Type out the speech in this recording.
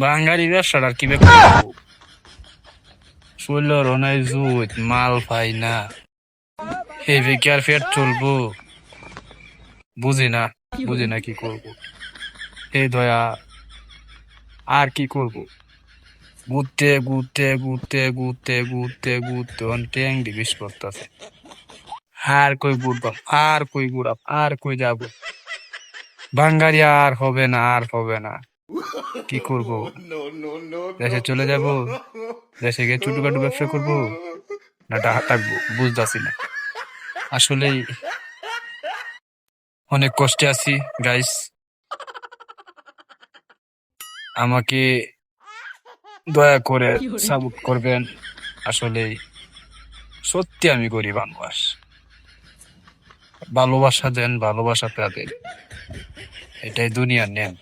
বাঙালি ব্যবসাটা কি ব্যাপার? শৈলর অনাই জুত মাল পাই না, হেভি কি আর ফের চলবো? বুঝি না, বুঝি না কি করবো। হে দয়া, আর কি করব? ঘুরতে ঘুরতে ঘুরতে ঘুরতে ঘুরতে ঘুরতে ট্যাং ডিবিস করতেছে। আর কই ঘুরবাম, আর কই ঘুরাম, আর কই যাব? বাঙালি আর হবে না, আর হবে না। কি করব? দেশে চলে যাব? দেশে গিয়ে ছোটখাটো ব্যবসা করব, না ঢাকা থাকবো? বুঝতেছি না আসলেই। অনেক কষ্টে আছি গাইস, আমাকে দয়া করে সাপোর্ট করবেন। আসলেই সত্যি আমি গরিব মানুষ, ভালোবাসা দেন, ভালোবাসা তাদের, এটাই দুনিয়ার নেম।